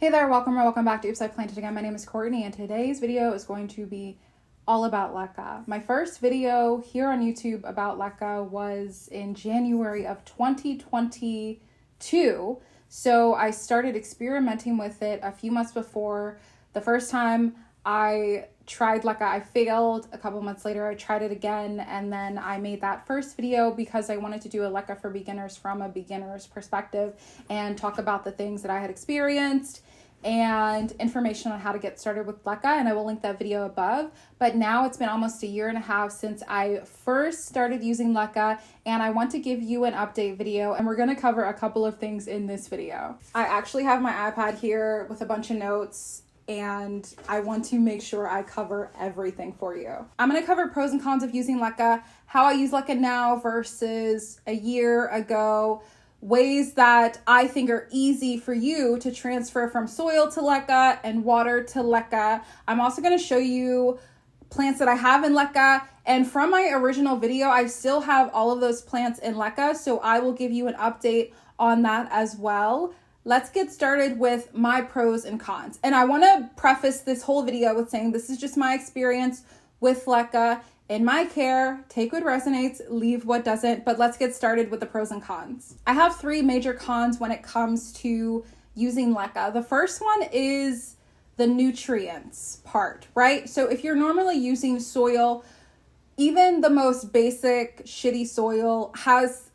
Hey there, welcome or welcome back to Oops, I Planted Again. My name is Courtney and today's video is going to be all about LECA. My first video here on YouTube about LECA was in January of 2022. So I started experimenting with it a few months before. The first time I tried LECA, I failed. A couple months later, I tried it again, and then I made that first video because I wanted to do a LECA for beginners from a beginner's perspective and talk about the things that I had experienced and information on how to get started with LECA, and I will link that video above. But now it's been almost a year and a half since I first started using LECA, and I want to give you an update video, and we're going to cover a couple of things in this video. I actually have my iPad here with a bunch of notes, and I want to make sure I cover everything for you. I'm going to cover pros and cons of using LECA, how I use LECA now versus a year ago, ways that I think are easy for you to transfer from soil to LECA and water to LECA. I'm also going to show you plants that I have in LECA, and from my original video, I still have all of those plants in LECA, so I will give you an update on that as well. Let's get started with my pros and cons. And I want to preface this whole video with saying this is just my experience with LECA. In my care, take what resonates, leave what doesn't, but let's get started with the pros and cons. I have three major cons when it comes to using LECA. The first one is the nutrients part, right? So if you're normally using soil, even the most basic shitty soil has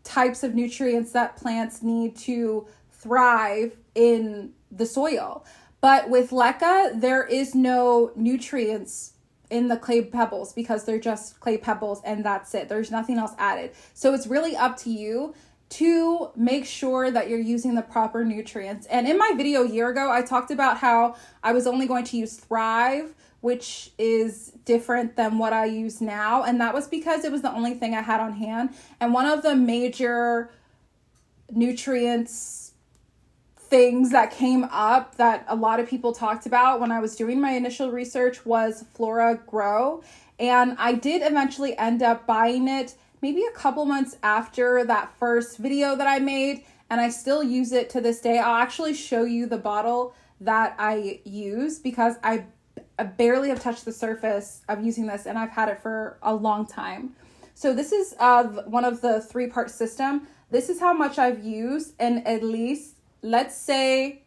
types of nutrients that plants need to thrive in the soil. But with LECA, there is no nutrients in the clay pebbles because they're just clay pebbles and that's it. There's nothing else added. So it's really up to you to make sure that you're using the proper nutrients. And in my video a year ago, I talked about how I was only going to use Thrive, which is different than what I use now. And that was because it was the only thing I had on hand. And one of the major nutrients things that came up that a lot of people talked about when I was doing my initial research was Flora Grow. And I did eventually end up buying it maybe a couple months after that first video that I made, and I still use it to this day. I'll actually show you the bottle that I use because I barely have touched the surface of using this, and I've had it for a long time. So this is one of the 3-part system. This is how much I've used, and at least let's say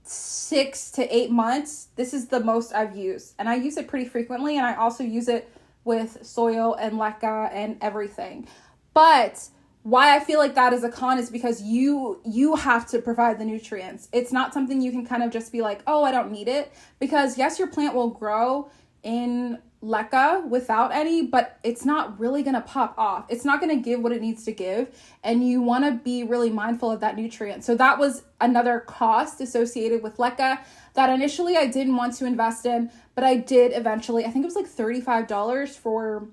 6 to 8 months, this is the most I've used. And I use it pretty frequently, and I also use it with soil and LECA and everything. But why I feel like that is a con is because you have to provide the nutrients. It's not something you can kind of just be like, oh, I don't need it. Because yes, your plant will grow in LECA without any, but it's not really going to pop off. It's not going to give what it needs to give, and you want to be really mindful of that nutrient. So that was another cost associated with LECA that initially I didn't want to invest in, but I did eventually. I think it was like $35 or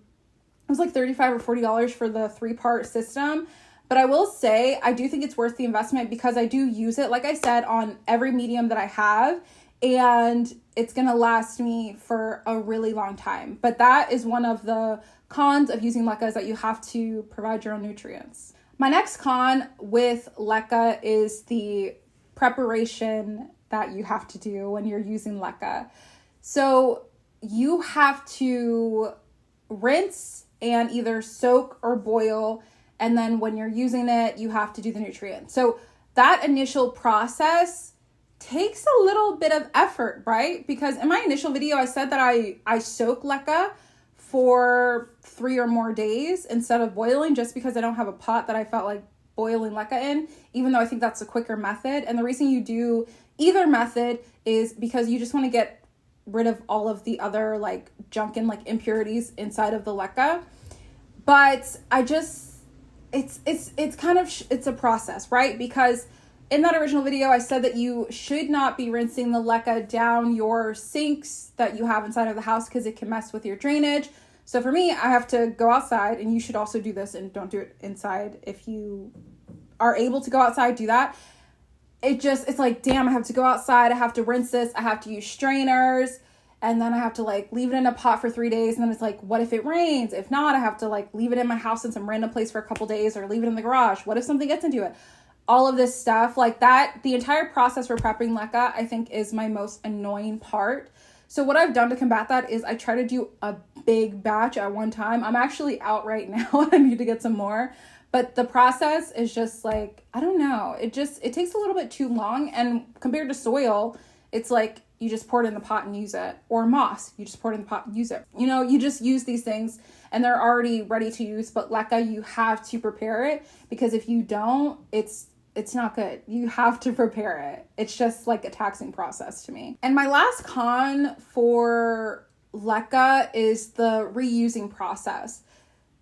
$40 for the 3-part system. But I will say, I do think it's worth the investment because I do use it, like I said, on every medium that I have, and it's going to last me for a really long time. But that is one of the cons of using LECA, is that you have to provide your own nutrients. My next con with LECA is the preparation that you have to do when you're using LECA. So you have to rinse and either soak or boil, and then when you're using it, you have to do the nutrients. So that initial process takes a little bit of effort, right? Because in my initial video, I said that I soak LECA for 3 or more days instead of boiling, just because I don't have a pot that I felt like boiling LECA in, even though I think that's a quicker method. And the reason you do either method is because you just want to get rid of all of the other like junk and like impurities inside of the LECA. But it's a process, right? Because in that original video, I said that you should not be rinsing the LECA down your sinks that you have inside of the house because it can mess with your drainage. So for me, I have to go outside, and you should also do this, and don't do it inside. If you are able to go outside, do that. It's like, damn, I have to go outside. I have to rinse this. I have to use strainers. And then I have to like leave it in a pot for 3 days. And then it's like, what if it rains? If not, I have to like leave it in my house in some random place for a couple days, or leave it in the garage. What if something gets into it? all of this stuff like that. The entire process for prepping LECA, I think, is my most annoying part. So what I've done to combat that is I try to do a big batch at one time. I'm actually out right now. I need to get some more. But the process is just like, I don't know. It takes a little bit too long. And compared to soil, it's like you just pour it in the pot and use it. Or moss, you just pour it in the pot and use it. You know, you just use these things and they're already ready to use. But LECA, you have to prepare it, because if you don't, it's not good. You have to prepare it. It's just like a taxing process to me. And my last con for LECA is the reusing process.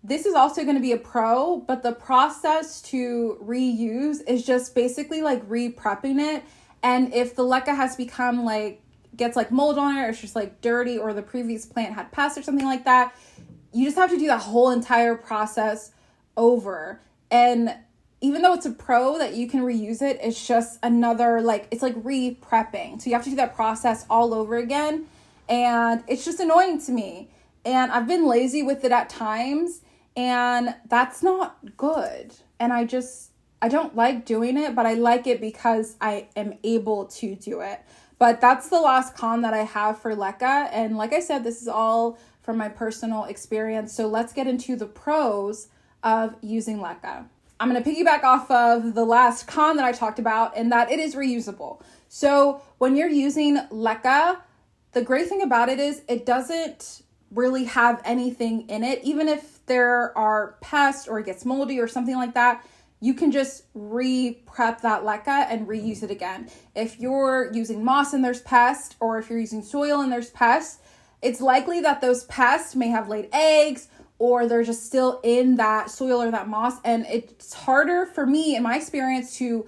This is also going to be a pro, but the process to reuse is just basically like re-prepping it. And if the LECA has become like, gets like mold on it, or it's just like dirty, or the previous plant had pests or something like that, you just have to do that whole entire process over. And even though it's a pro that you can reuse it, it's just another, like, it's like re-prepping. So you have to do that process all over again. And it's just annoying to me. And I've been lazy with it at times, and that's not good. And I don't like doing it, but I like it because I am able to do it. But that's the last con that I have for LECA. And like I said, this is all from my personal experience. So let's get into the pros of using LECA. I'm going to piggyback off of the last con that I talked about, and that it is reusable. So when you're using LECA, the great thing about it is it doesn't really have anything in it. Even if there are pests or it gets moldy or something like that, you can just re-prep that LECA and reuse it again. If you're using moss and there's pests, or if you're using soil and there's pests, it's likely that those pests may have laid eggs, or they're just still in that soil or that moss. And it's harder for me, in my experience, to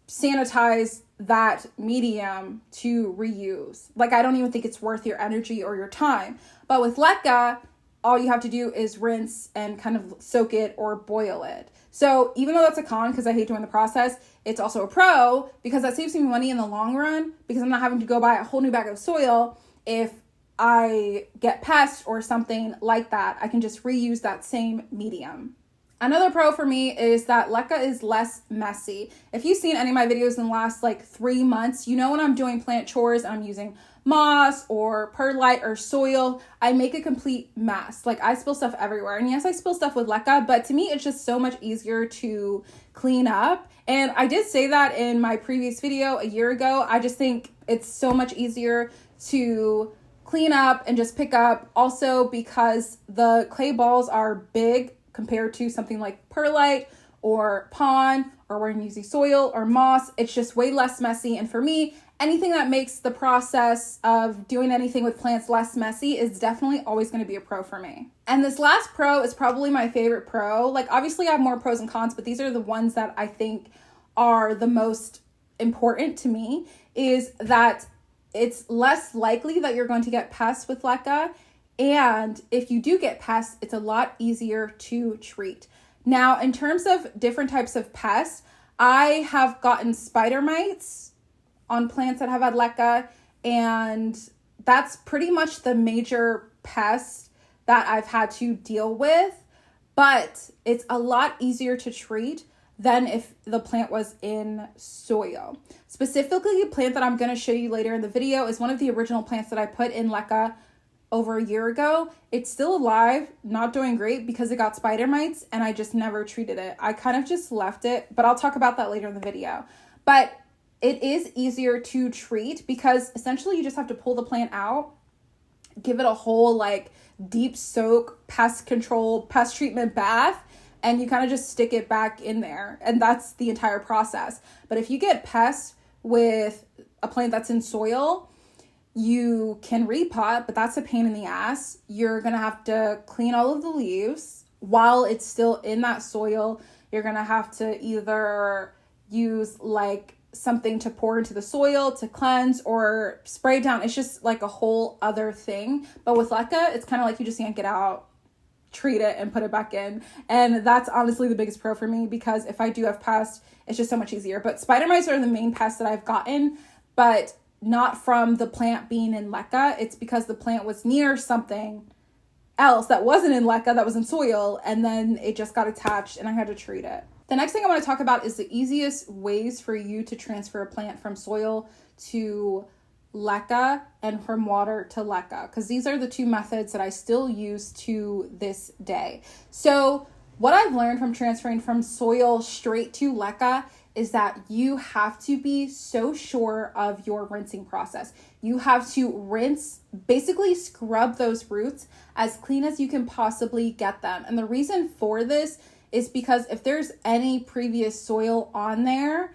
sanitize that medium to reuse. Like, I don't even think it's worth your energy or your time. But with LECA, all you have to do is rinse and kind of soak it or boil it. So even though that's a con, because I hate doing the process, it's also a pro, because that saves me money in the long run, because I'm not having to go buy a whole new bag of soil if I get pests or something like that. I can just reuse that same medium. Another pro for me is that LECA is less messy. If you've seen any of my videos in the last like 3 months, you know when I'm doing plant chores and I'm using moss or perlite or soil, I make a complete mess. Like, I spill stuff everywhere. And yes, I spill stuff with LECA, but to me, it's just so much easier to clean up. And I did say that in my previous video a year ago. I just think it's so much easier to clean up and just pick up. Also, because the clay balls are big compared to something like perlite or pond, or when you're using soil or moss, it's just way less messy. And for me, anything that makes the process of doing anything with plants less messy is definitely always going to be a pro for me. And this last pro is probably my favorite pro. Like, obviously I have more pros and cons, but these are the ones that I think are the most important to me, is that it's less likely that you're going to get pests with LECA. And if you do get pests, it's a lot easier to treat. Now, in terms of different types of pests, I have gotten spider mites on plants that have had LECA, and that's pretty much the major pest that I've had to deal with. But it's a lot easier to treat than if the plant was in soil. Specifically, a plant that I'm going to show you later in the video is one of the original plants that I put in LECA over a year ago. It's still alive, not doing great because it got spider mites, and I just never treated it. I kind of just left it, but I'll talk about that later in the video. But it is easier to treat because essentially you just have to pull the plant out, give it a whole like deep soak, pest control, pest treatment bath, and you kind of just stick it back in there. And that's the entire process. But if you get pests with a plant that's in soil, you can repot, but that's a pain in the ass. You're going to have to clean all of the leaves while it's still in that soil. You're going to have to either use like something to pour into the soil to cleanse or spray down. It's just like a whole other thing. But with LECA, it's kind of like you just yank it out, treat it, and put it back in. And that's honestly the biggest pro for me, because if I do have pests, it's just so much easier. But spider mites are the main pests that I've gotten, but not from the plant being in LECA. It's because the plant was near something else that wasn't in LECA, that was in soil, and then it just got attached and I had to treat it. The next thing I want to talk about is the easiest ways for you to transfer a plant from soil to LECA and from water to LECA, because these are the two methods that I still use to this day. So what I've learned from transferring from soil straight to LECA is that you have to be so sure of your rinsing process. You have to rinse, basically scrub those roots as clean as you can possibly get them. And the reason for this is because if there's any previous soil on there,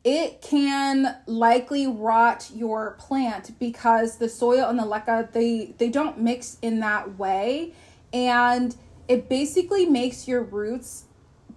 it can likely rot your plant, because the soil and the LECA, they don't mix in that way. And it basically makes your roots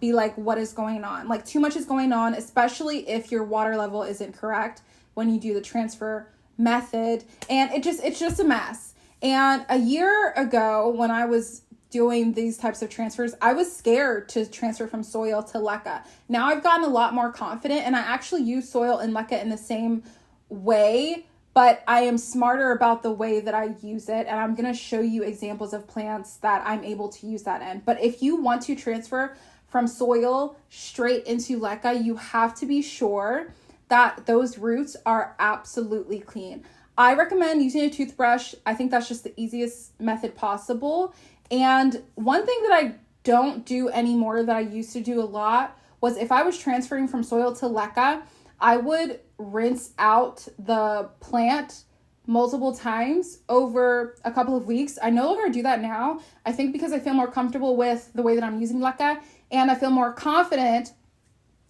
be like, what is going on? Like, too much is going on, especially if your water level isn't correct when you do the transfer method. And it's just a mess. And a year ago, when I was doing these types of transfers, I was scared to transfer from soil to LECA. Now I've gotten a lot more confident, and I actually use soil and LECA in the same way, but I am smarter about the way that I use it, and I'm going to show you examples of plants that I'm able to use that in. But if you want to transfer from soil straight into LECA, you have to be sure that those roots are absolutely clean. I recommend using a toothbrush. I think that's just the easiest method possible. And one thing that I don't do anymore that I used to do a lot was, if I was transferring from soil to LECA, I would rinse out the plant multiple times over a couple of weeks. I no longer do that now. I think because I feel more comfortable with the way that I'm using LECA, and I feel more confident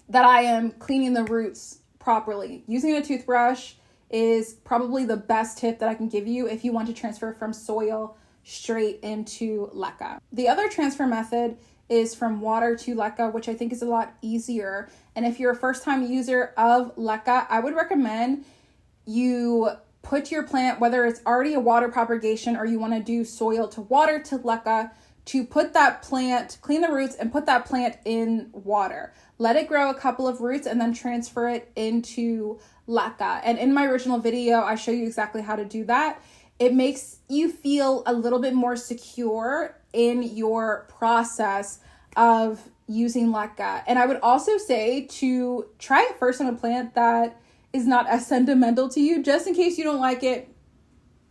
that I am cleaning the roots properly. Using a toothbrush is probably the best tip that I can give you if you want to transfer from soil straight into LECA. The other transfer method is from water to LECA, which I think is a lot easier. And if you're a first-time user of LECA, I would recommend you put your plant, whether it's already a water propagation or you want to do soil to water to LECA, to put that plant, clean the roots and put that plant in water. Let it grow a couple of roots and then transfer it into LECA. And in my original video, I show you exactly how to do that. It makes you feel a little bit more secure in your process of using LECA. And I would also say to try it first on a plant that is not as sentimental to you, just in case you don't like it.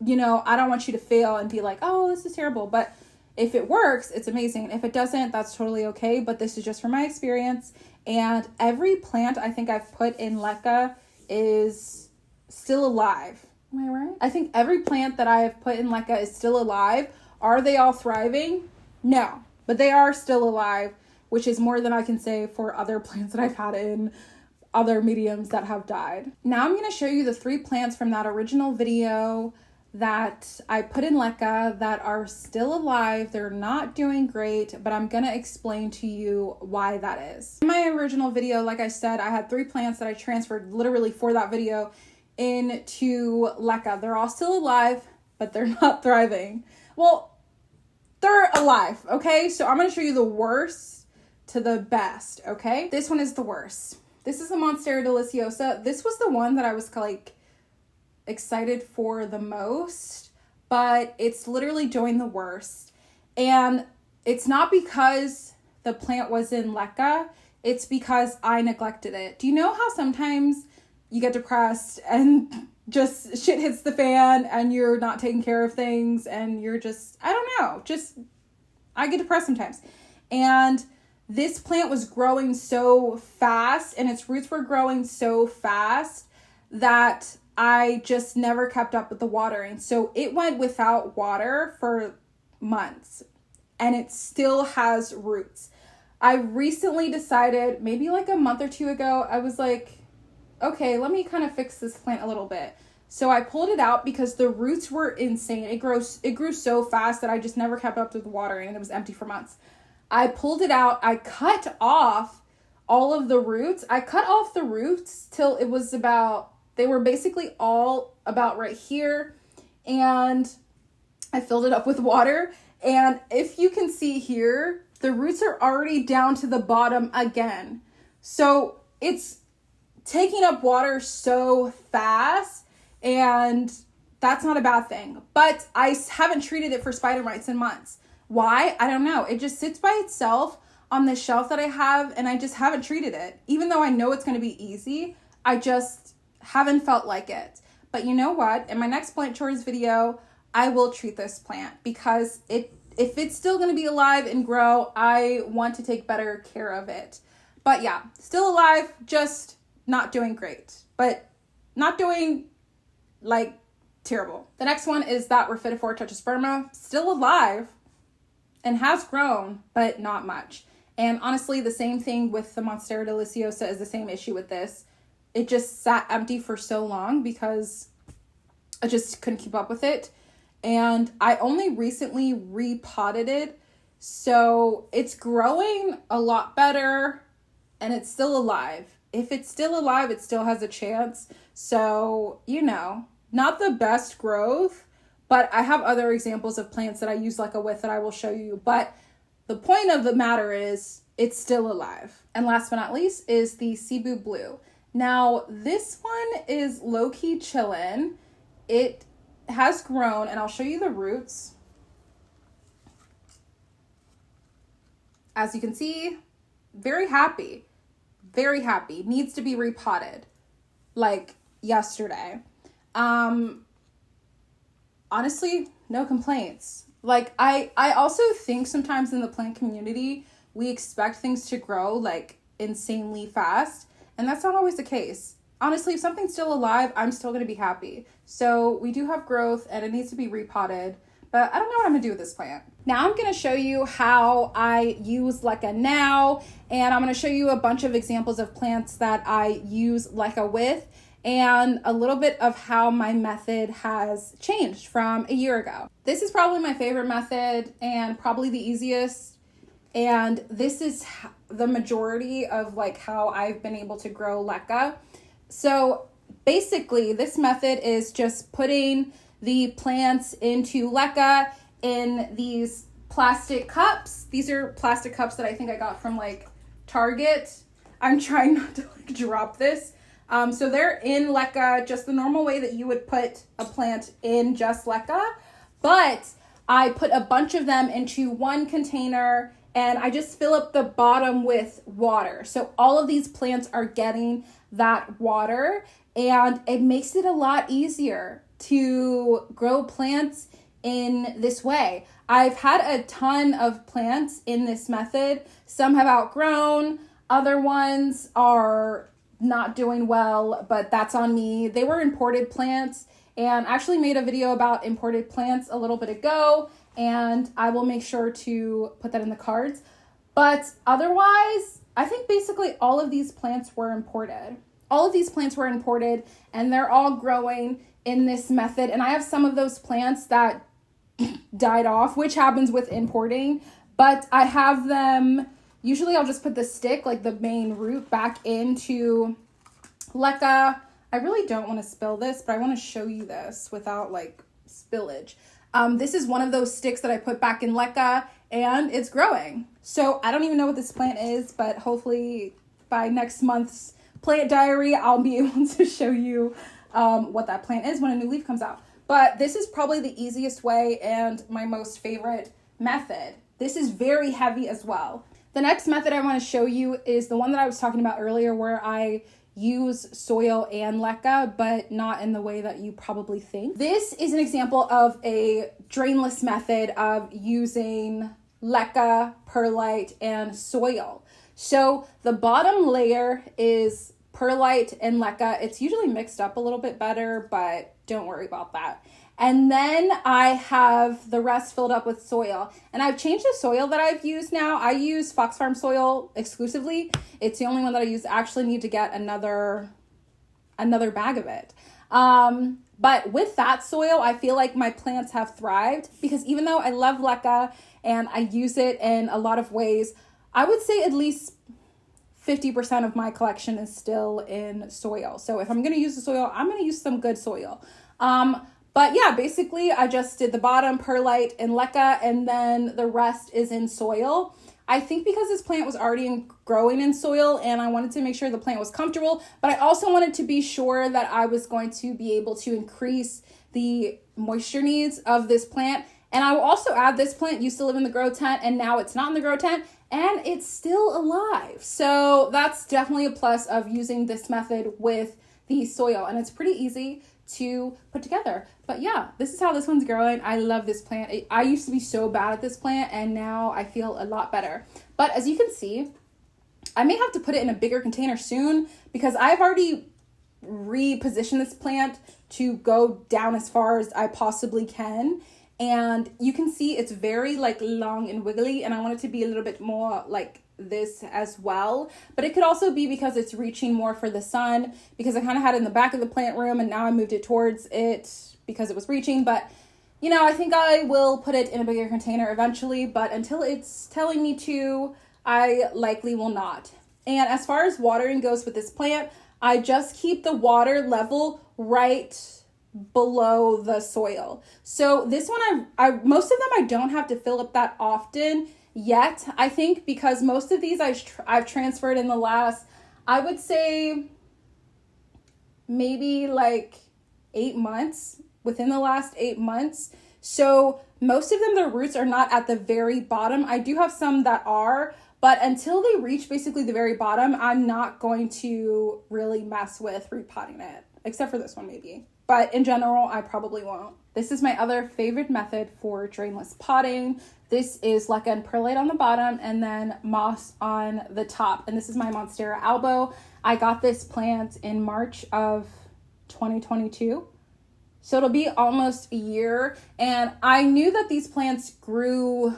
You know, I don't want you to fail and be like, oh, this is terrible. But if it works, it's amazing. If it doesn't, that's totally okay. But this is just from my experience. And every plant I think I've put in LECA is still alive. Am I right? I think every plant that I have put in LECA is still alive. Are they all thriving? No, but they are still alive, which is more than I can say for other plants that I've had in other mediums that have died. Now I'm going to show you the 3 plants from that original video that I put in LECA that are still alive. They're not doing great, but I'm going to explain to you why that is. In my original video, like I said, I had 3 plants that I transferred literally for that video into LECA. They're all still alive, but they're not thriving. Well, they're alive, okay? So I'm going to show you the worst to the best, okay? This one is the worst. This is a Monstera deliciosa. This was the one that I was like excited for the most, but it's literally doing the worst. And it's not because the plant was in LECA, it's because I neglected it. Do you know how sometimes you get depressed and just shit hits the fan and you're not taking care of things and you're just, I don't know, I get depressed sometimes. And this plant was growing so fast and its roots were growing so fast that I just never kept up with the watering. So it went without water for months and it still has roots. I recently decided, maybe like a month or 2 ago, I was like, okay, let me kind of fix this plant a little bit. So I pulled it out because the roots were insane. It grew so fast that I just never kept up with the watering and it was empty for months. I pulled it out. I cut off all of the roots. I cut off the roots till it was they were basically all about right here. And I filled it up with water. And if you can see here, the roots are already down to the bottom again. So it's taking up water so fast, and that's not a bad thing. But I haven't treated it for spider mites in months. Why? I don't know. It just sits by itself on this shelf that I have, and I just haven't treated it. Even though I know it's going to be easy, I just haven't felt like it. But you know what? In my next plant chores video, I will treat this plant because if it's still going to be alive and grow, I want to take better care of it. But yeah, still alive, just not doing great. But not doing like terrible. The next one is that Rhaphidophora tetrasperma, still alive and has grown, but not much. And honestly, the same thing with the Monstera deliciosa is the same issue with this. It just sat empty for so long because I just couldn't keep up with it. And I only recently repotted it, so it's growing a lot better and it's still alive. If it's still alive, it still has a chance. So, you know, not the best growth, but I have other examples of plants that I use LECA with that I will show you. But the point of the matter is it's still alive. And last but not least is the Cebu Blue. Now, this one is low-key chillin'. It has grown, and I'll show you the roots. As you can see, very happy. Very happy. Needs to be repotted. Like yesterday. Honestly, no complaints. Like, I also think sometimes in the plant community, we expect things to grow, like, insanely fast. And that's not always the case. Honestly, if something's still alive, I'm still going to be happy. So we do have growth and it needs to be repotted, but I don't know what I'm going to do with this plant. Now I'm going to show you how I use LECA now, and I'm going to show you a bunch of examples of plants that I use LECA with, and a little bit of how my method has changed from a year ago. This is probably my favorite method and probably the easiest. And this is the majority of like how I've been able to grow LECA. So basically this method is just putting the plants into LECA in these plastic cups. These are plastic cups that I think I got from like Target. I'm trying not to like drop this. So they're in LECA just the normal way that you would put a plant in just LECA. But I put a bunch of them into one container and I just fill up the bottom with water. So all of these plants are getting that water, and it makes it a lot easier to grow plants in this way. I've had a ton of plants in this method. Some have outgrown, other ones are not doing well, but that's on me. They were imported plants, and I actually made a video about imported plants a little bit ago, and I will make sure to put that in the cards. But otherwise, I think basically all of these plants were imported. All of these plants were imported, and they're all growing in this method. And I have some of those plants that died off, which happens with importing, but I have them, usually I'll just put the stick, like the main root, back into LECA. I really don't want to spill this, but I want to show you this without like spillage. This is one of those sticks that I put back in LECA, and it's growing. So I don't even know what this plant is, but hopefully by next month's plant diary, I'll be able to show you what that plant is when a new leaf comes out. But this is probably the easiest way and my most favorite method. This is very heavy as well. The next method I want to show you is the one that I was talking about earlier, where I use soil and LECA, but not in the way that you probably think. This is an example of a drainless method of using LECA, perlite, and soil. So the bottom layer is perlite and LECA. It's usually mixed up a little bit better, but don't worry about that. And then I have the rest filled up with soil. And I've changed the soil that I've used now. I use Fox Farm soil exclusively. It's the only one that I use. I actually need to get another bag of it. But with that soil, I feel like my plants have thrived, because even though I love LECA and I use it in a lot of ways, I would say at least 50% of my collection is still in soil. So if I'm going to use the soil, I'm going to use some good soil. But yeah, basically I just did the bottom perlite and LECA, and then the rest is in soil. I think because this plant was already growing in soil and I wanted to make sure the plant was comfortable, but I also wanted to be sure that I was going to be able to increase the moisture needs of this plant. And I will also add, this plant used to live in the grow tent and now it's not in the grow tent. and it's still alive. So that's definitely a plus of using this method with the soil, and it's pretty easy to put together. But yeah, this is how this one's growing. I love this plant. I used to be so bad at this plant, and now I feel a lot better. But as you can see, I may have to put it in a bigger container soon because I've already repositioned this plant to go down as far as I possibly can. And you can see it's very like long and wiggly, and I want it to be a little bit more like this as well. But it could also be because it's reaching more for the sun, because I kind of had it in the back of the plant room and now I moved it towards it because it was reaching. But you know, I think I will put it in a bigger container eventually, but until it's telling me to, I likely will not. And as far as watering goes with this plant, I just keep the water level right below the soil. So this one, I most of them I don't have to fill up that often yet. I think because most of these I've transferred in the last, I would say maybe like 8 months, within the last 8 months. So most of them, their roots are not at the very bottom. I do have some that are, but until they reach basically the very bottom, I'm not going to really mess with repotting it, except for this one maybe. But in general, I probably won't. This is my other favorite method for drainless potting. This is LECA and perlite on the bottom and then moss on the top. And this is my Monstera albo. I got this plant in March of 2022. So it'll be almost a year. And I knew that these plants grew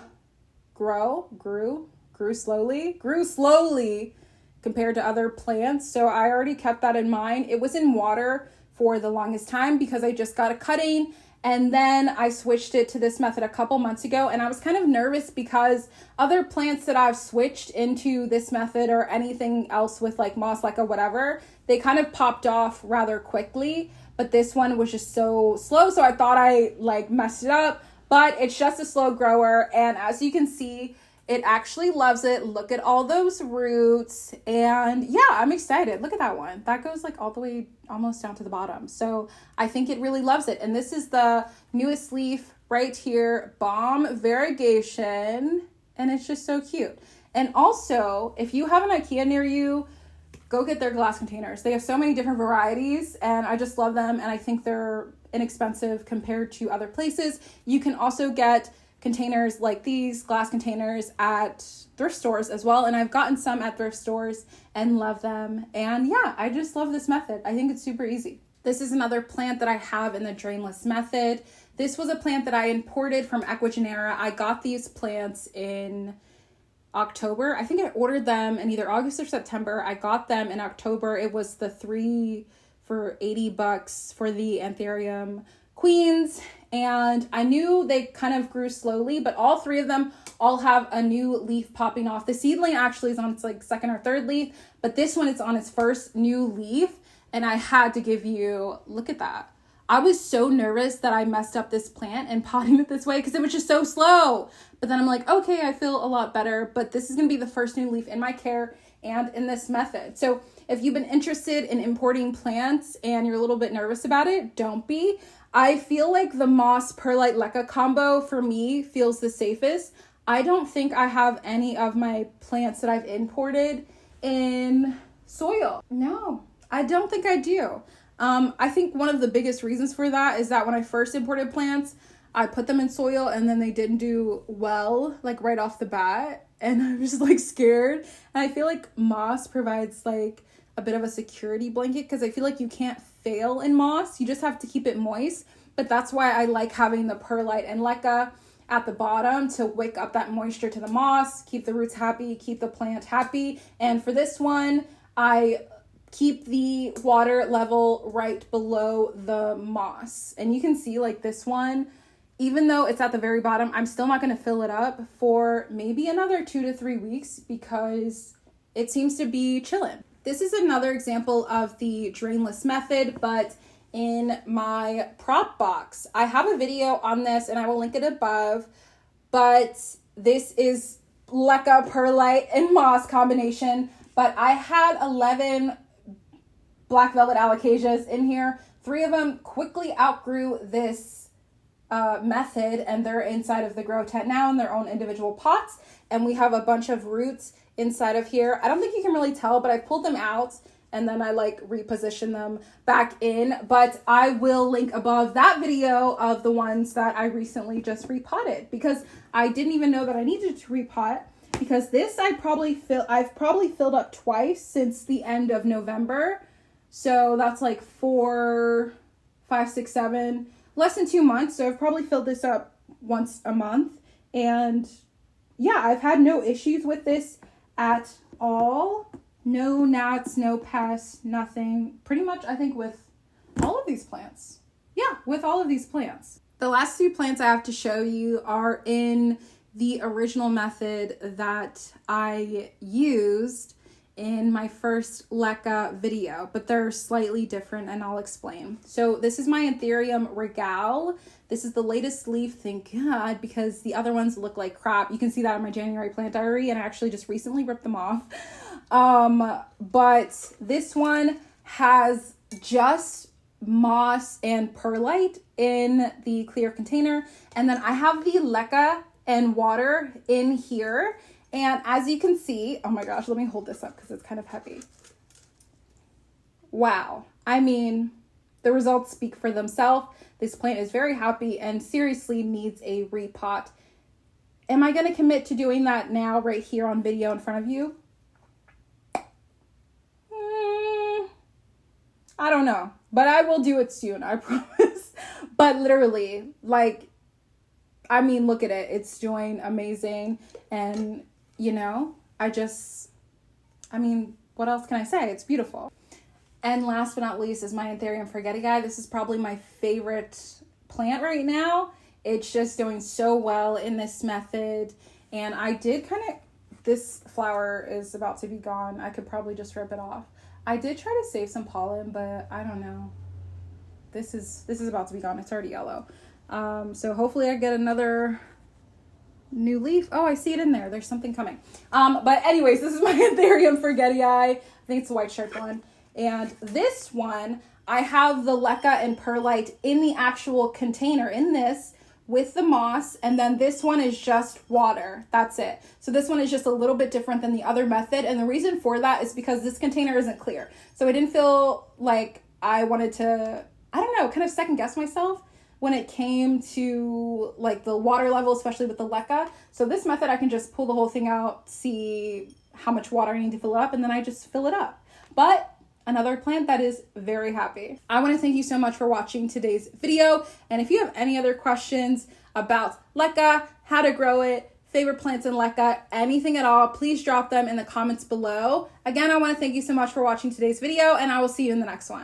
slowly compared to other plants. So I already kept that in mind. It was in water for the longest time because I just got a cutting, and then I switched it to this method a couple months ago, and I was kind of nervous because other plants that I've switched into this method or anything else with like moss, LECA, whatever, they kind of popped off rather quickly, but this one was just so slow, so I thought I like messed it up, but it's just a slow grower, and as you can see, it actually loves it. Look at all those roots. And yeah, I'm excited. Look at that one. That goes like all the way almost down to the bottom. So I think it really loves it. And this is the newest leaf right here, Bomb Variegation. And it's just so cute. And also, if you have an IKEA near you, go get their glass containers. They have so many different varieties and I just love them. And I think they're inexpensive compared to other places. You can also get containers like these, glass containers, at thrift stores as well. And I've gotten some at thrift stores and love them. And yeah, I just love this method. I think it's super easy. This is another plant that I have in the drainless method. This was a plant that I imported from Ecuagenera. I got these plants in October. I think I ordered them in either August or September. I got them in October. It was the 3 for $80 for the Anthurium Queens. And I knew they kind of grew slowly, but all three of them all have a new leaf popping off. The seedling actually is on its like second or third leaf, but this one is on its first new leaf. And I had to give you, look at that. I was so nervous that I messed up this plant and potting it this way because it was just so slow. But then I'm like, okay, I feel a lot better, but this is going to be the first new leaf in my care and in this method. So if you've been interested in importing plants and you're a little bit nervous about it, don't be. I feel like the moss perlite LECA combo for me feels the safest. I don't think I have any of my plants that I've imported in soil. No, I don't think I do. I think one of the biggest reasons for that is that when I first imported plants, I put them in soil and then they didn't do well, like right off the bat. And I was like scared. And I feel like moss provides like a bit of a security blanket because I feel like you can't fail in moss. You just have to keep it moist. But that's why I like having the perlite and LECA at the bottom to wick up that moisture to the moss, keep the roots happy, keep the plant happy. And for this one, I keep the water level right below the moss. And you can see like this one, even though it's at the very bottom, I'm still not going to fill it up for maybe another 2 to 3 weeks because it seems to be chilling. This is another example of the drainless method, but in my prop box. I have a video on this and I will link it above, but this is LECA, perlite, and moss combination, but I had 11 black velvet alocasias in here. 3 of them quickly outgrew this method, and they're inside of the grow tent now in their own individual pots. And we have a bunch of roots inside of here. I don't think you can really tell, but I pulled them out and then I like reposition them back in. But I will link above that video of the ones that I recently just repotted, because I didn't even know that I needed to repot, because this I've probably filled up twice since the end of November. So that's like 4, 5, 6, 7, less than 2 months. So I've probably filled this up once a month. And yeah, I've had no issues with this at all. No gnats, no pests, nothing. Pretty much, I think, with all of these plants. Yeah, with all of these plants. The last 2 plants I have to show you are in the original method that I used in my first LECA video, but they're slightly different and I'll explain. So this is my Anthurium regale. This is the latest leaf, thank God, because the other ones look like crap. You can see that in my January plant diary, and I actually just recently ripped them off. But this one has just moss and perlite in the clear container. And then I have the LECA and water in here. And as you can see, oh my gosh, let me hold this up because it's kind of heavy. Wow. I mean, the results speak for themselves. This plant is very happy and seriously needs a repot. Am I going to commit to doing that now right here on video in front of you? I don't know, but I will do it soon, I promise. But literally, like, I mean, look at it. It's doing amazing. And, you know, I mean, what else can I say? It's beautiful. And last but not least is my Anthurium forget-a-guy. This is probably my favorite plant right now. It's just doing so well in this method. And I did this flower is about to be gone. I could probably just rip it off. I did try to save some pollen, but I don't know. This is about to be gone. It's already yellow. So hopefully I get another new leaf. Oh, I see it in there. There's something coming. But anyways, this is my Anthurium forget-a-guy. I think it's the white striped one. And this one, I have the LECA and perlite in the actual container in this with the moss. And then this one is just water. That's it. So this one is just a little bit different than the other method. And the reason for that is because this container isn't clear. So I didn't feel like I wanted to, I don't know, kind of second guess myself when it came to like the water level, especially with the LECA. So this method, I can just pull the whole thing out, see how much water I need to fill it up, and then I just fill it up. But another plant that is very happy. I want to thank you so much for watching today's video. And if you have any other questions about LECA, how to grow it, favorite plants in LECA, anything at all, please drop them in the comments below. Again, I want to thank you so much for watching today's video, and I will see you in the next one.